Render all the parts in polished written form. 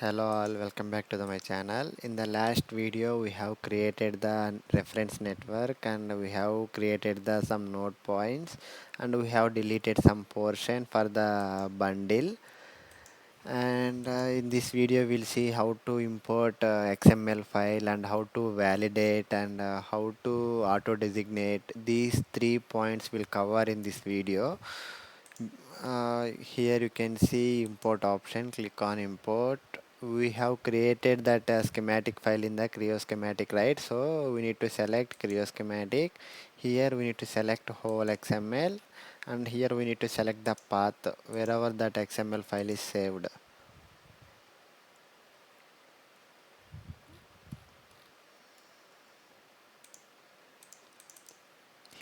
Hello all, welcome back to my channel. In the last video we have created the reference network and we have created the some node points and we have deleted some portion for the bundle, and in this video we'll see how to import XML file and how to validate and how to auto designate. These 3 points will cover in this video. Here you can see import option, click on import. We have created that schematic file in the Creo schematic, right? So we need to select Creo schematic. Here we need to select whole XML, and here we need to select the path wherever that XML file is saved.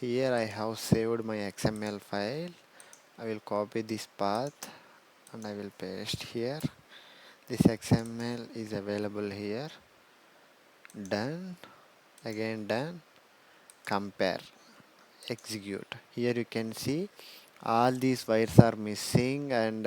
Here I have saved my XML file. I will copy this path and I will paste here. This XML is available here. Done. Again done. Compare, execute. Here you can see all these wires are missing, and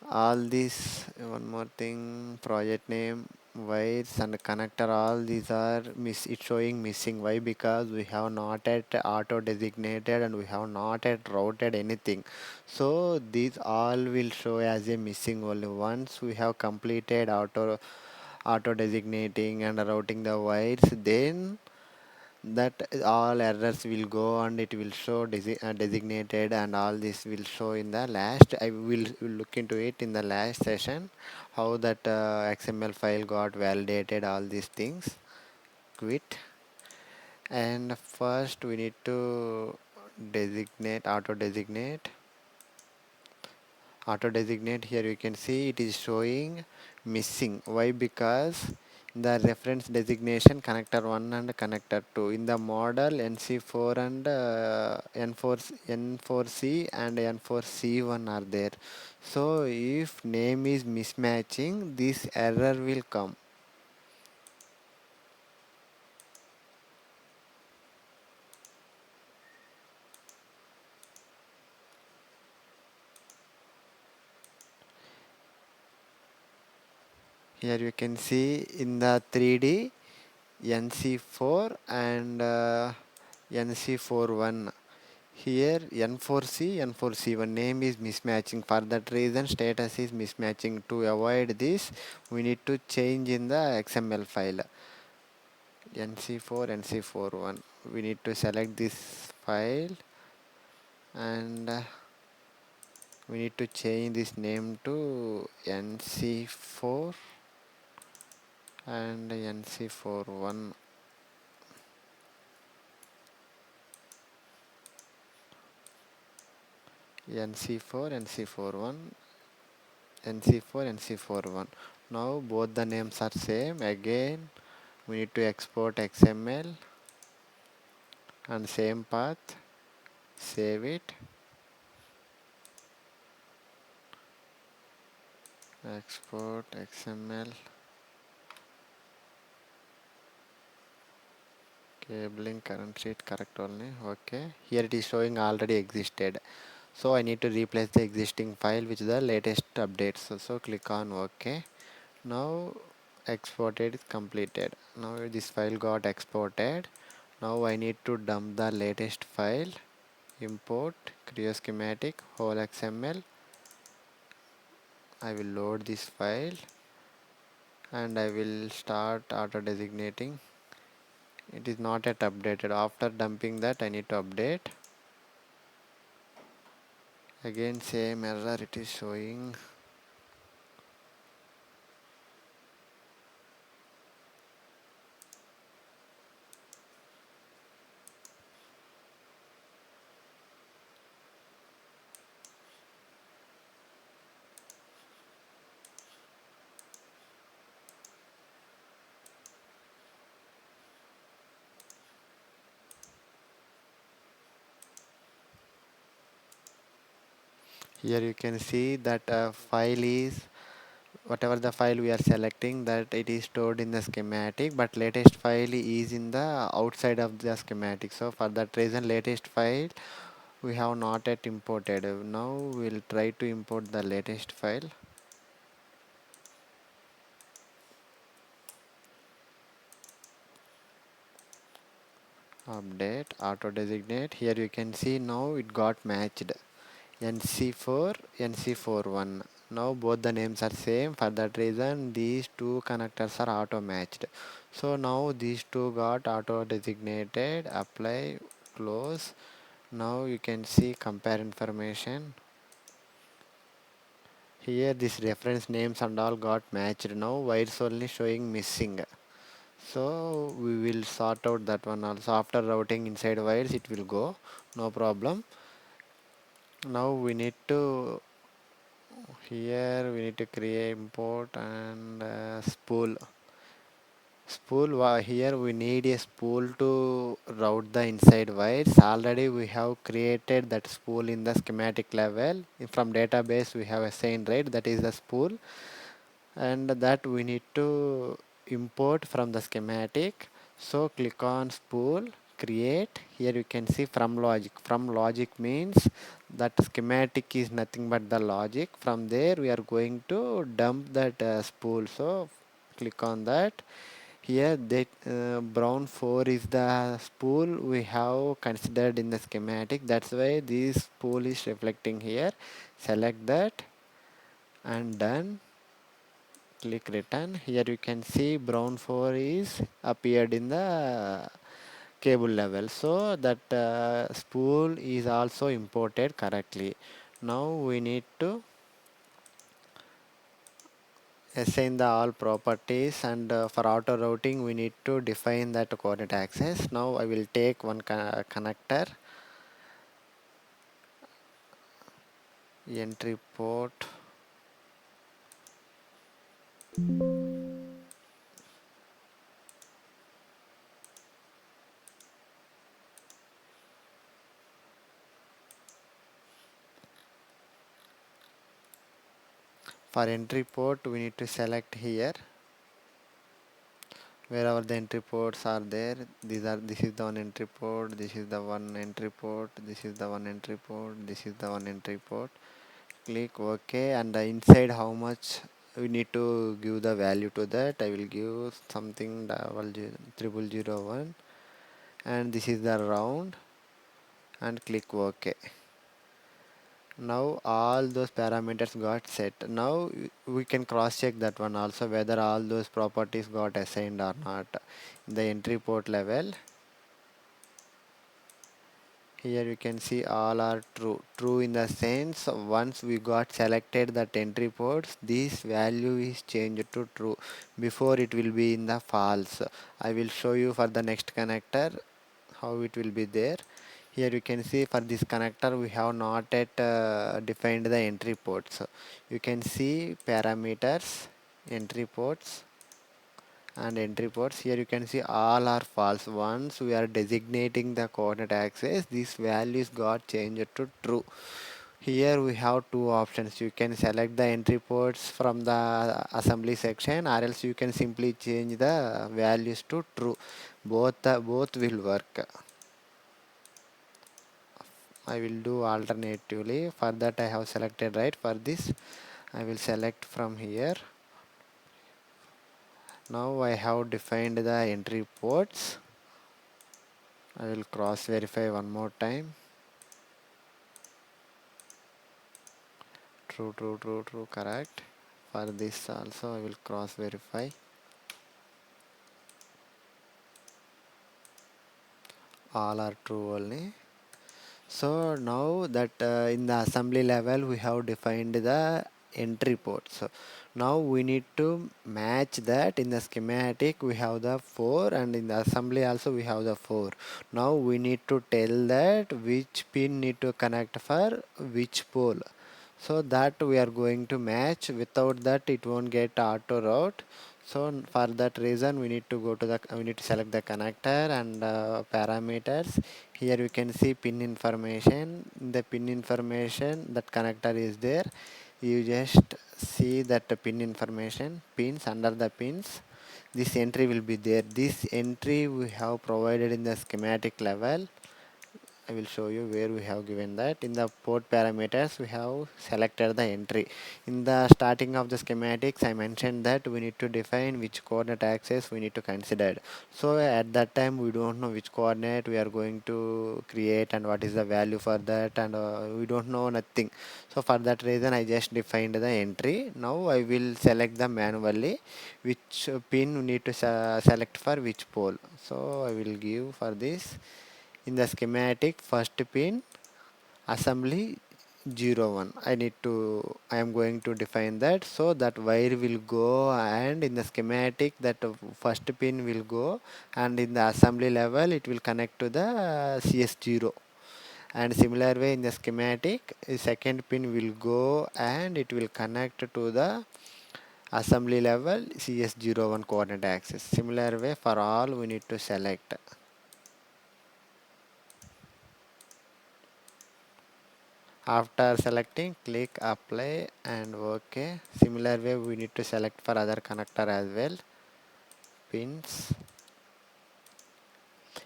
all these, one more thing, project name, wires and connector, all these are it's showing missing. Why? Because we have not yet auto designated and we have not yet routed anything, so these all will show as a missing only once we have completed auto designating and routing the wires. Then that all errors will go and it will show designated, and all this will show in the last. I will look into it in the last session, how that XML file got validated, all these things. Quit. And first we need to designate, auto designate. Here you can see it is showing missing. Why? Because the reference designation connector 1 and connector 2 in the model NC4 and N4C and N4C1 are there. So if name is mismatching, this error will come. Here you can see in the 3D NC4 and NC41. Here N4C, N4C1 name is mismatching. For that reason status is mismatching. To avoid this, we need to change in the XML file. NC4, NC41. We need to select this file, and we need to change this name to NC4 and NC41. NC4, NC41, NC4, NC41. Now both the names are same. Again we need to export XML and same path, save it, export XML, cabling current sheet correct only. Okay, here it is showing already existed, so I need to replace the existing file with the latest updates. So click on OK. Now exported is completed. Now this file got exported. Now I need to dump the latest file. Import Creo schematic whole XML. I will load this file and I will start auto designating. It is not yet updated. After dumping that, I need to update. Again same error it is showing. Here you can see that file is, whatever the file we are selecting, that it is stored in the schematic, but latest file is in the outside of the schematic. So for that reason latest file we have not yet imported. Now we'll try to import the latest file. update auto designate. Here you can see now it got matched, NC4 NC41. Now both the names are same. For that reason these two connectors are auto matched. So now these two got auto designated. Apply, close. Now you can see compare information. Here this reference names and all got matched. Now wires only showing missing. So we will sort out that one also. After routing inside wires it will go, no problem. Now we need to, here we need to create import and spool. Here we need a spool to route the inside wires. Already we have created that spool in the schematic level. From database we have assigned, right, that is the spool, and that we need to import from the schematic. So click on spool, create. Here you can see from logic. From logic means that schematic is nothing but the logic. From there we are going to dump that spool. So click on that. Here that brown 4 is the spool we have considered in the schematic. That's why this spool is reflecting here. Select that and done. Click return. Here you can see brown 4 is appeared in the cable level, so that spool is also imported correctly. Now we need to assign the all properties, and for auto routing we need to define that coordinate access. Now I will take one connector, entry port. For entry port we need to select here wherever the entry ports are there. This is the one entry port, this is the one entry port, this is the one entry port, this is the one entry port. Click OK, and inside how much we need to give the value to that. I will give something 0001, and this is the round, and click OK. Now all those parameters got set. Now we can cross check that one also, whether all those properties got assigned or not. In the entry port level, here you can see all are true in the sense once we got selected that entry ports, this value is changed to true. Before it will be in the false. I will show you for the next connector how it will be there. Here you can see for this connector we have not yet defined the entry ports. You can see parameters, entry ports and entry ports. Here you can see all are false. Once we are designating the coordinate axis, these values got changed to true. Here we have two options. You can select the entry ports from the assembly section, or else you can simply change the values to true. Both will work. I will do alternatively. For that I have selected, right. For this I will select from here. Now I have defined the entry ports. I will cross verify one more time. True, correct. For this also I will cross verify. All are true only. So now that in the assembly level we have defined the entry ports. Now we need to match that. In the schematic we have the 4, and in the assembly also we have the 4. Now we need to tell that which pin need to connect for which pole. So that we are going to match. Without that it won't get auto route. So for that reason we need to select the connector and parameters. Here you can see pin information. In the pin information that connector is there. You just see that the pin information, pins, under the pins this entry will be there. This entry we have provided in the schematic level. I will show you where we have given that. In the port parameters, we have selected the entry. In the starting of the schematics, I mentioned that we need to define which coordinate axis we need to consider. So at that time, we don't know which coordinate we are going to create and what is the value for that, and we don't know nothing. So for that reason, I just defined the entry. Now I will select the manually which pin we need to select for which pole. So I will give for this. In the schematic first pin assembly 01, I am going to define that, so that wire will go, and in the schematic that first pin will go, and in the assembly level it will connect to the CS0. And similar way in the schematic second pin will go and it will connect to the assembly level CS01 coordinate axis. Similar way for all we need to select. After selecting, click apply and OK. Similar way we need to select for other connector as well. Pins.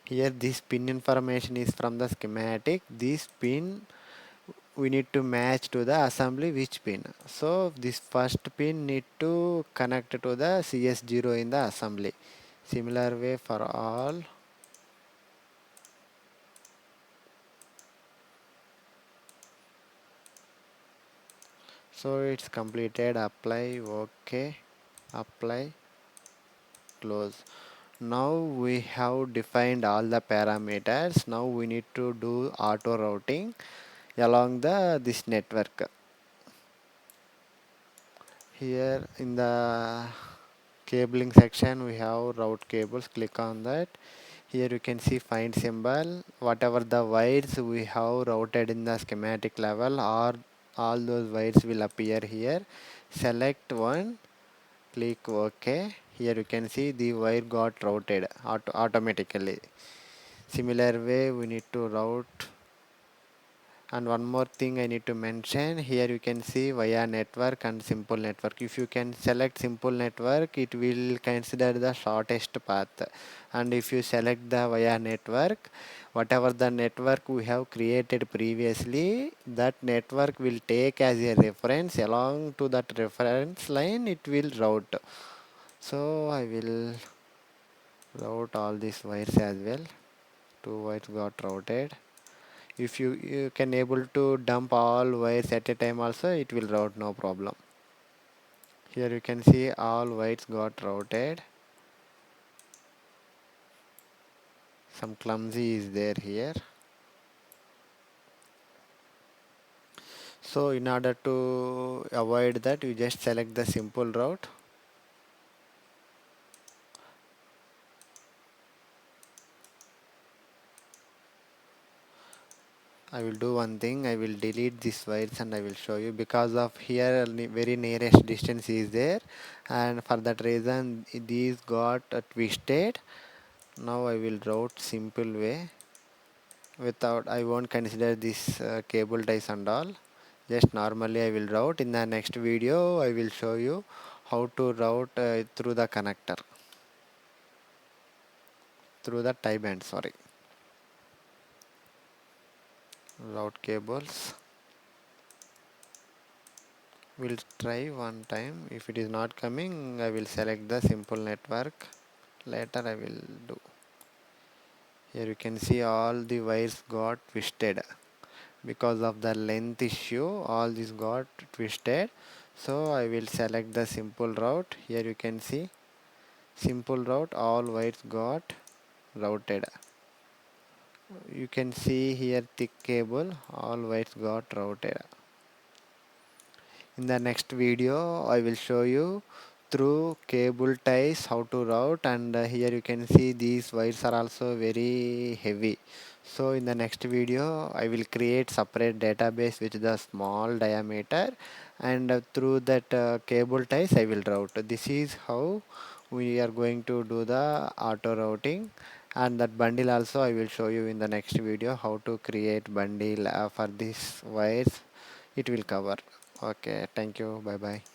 Here this pin information is from the schematic. This pin we need to match to the assembly which pin. So this first pin need to connect to the CS0 in the assembly. Similar way for all. So it's completed. Apply, OK, apply, close. Now we have defined all the parameters. Now we need to do auto routing along the this network. Here in the cabling section we have route cables. Click on that. Here you can see find symbol. Whatever the wires we have routed in the schematic level, or all those wires will appear here. Select one, click OK. Here you can see the wire got routed automatically. Similar way we need to route. And one more thing I need to mention, here you can see via network and simple network. If you can select simple network, it will consider the shortest path, and if you select the via network, whatever the network we have created previously, that network will take as a reference. Along to that reference line it will route. So I will route all these wires as well. Two wires got routed. If you can able to dump all wires at a time also, it will route no problem. Here you can see all wires got routed. Some clumsy is there here. So in order to avoid that, you just select the simple route. I will do one thing, I will delete these wires and I will show you, because of here very nearest distance is there, and for that reason these got twisted. Now I will route simple way. Without, I won't consider this cable ties and all. Just normally I will route. In the next video I will show you how to route through the connector, through the tie band, sorry. Route cables. We'll try one time. If it is not coming, I will select the simple network. Later I will do. Here you can see all the wires got twisted. Because of the length issue, all this got twisted. So I will select the simple route. Here you can see simple route, all wires got routed. You can see here thick cable, all wires got routed. In the next video I will show you through cable ties how to route, and here you can see these wires are also very heavy. So in the next video I will create separate database with the small diameter, and through that cable ties I will route. This is how we are going to do the auto routing, and that bundle also I will show you in the next video how to create bundle for these wires. It will cover. Okay, thank you, bye bye.